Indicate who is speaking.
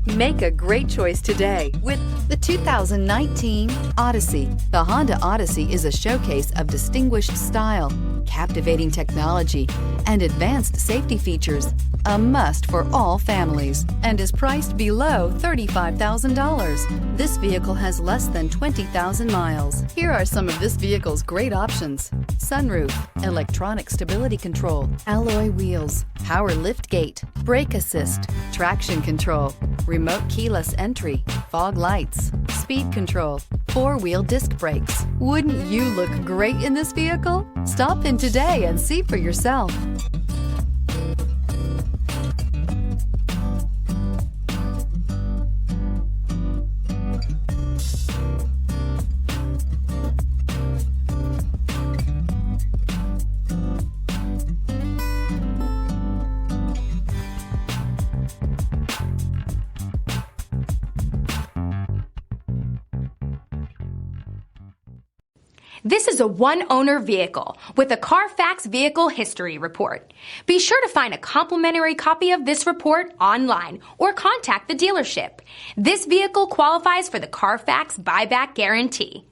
Speaker 1: Make a great choice today with the 2019 Odyssey. The Honda Odyssey is a showcase of distinguished style, captivating technology, and advanced safety features. A must for all families and is priced below $35,000. This vehicle has less than 20,000 miles. Here are some of this vehicle's great options: sunroof, electronic stability control, alloy wheels, power lift gate, brake assist, traction control, remote keyless entry, fog lights, speed control, four-wheel disc brakes. Wouldn't you look great in this vehicle? Stop in today and see for yourself.
Speaker 2: This is a one-owner vehicle with a Carfax Vehicle History Report. Be sure to find a complimentary copy of this report online or contact the dealership. This vehicle qualifies for the Carfax Buyback Guarantee.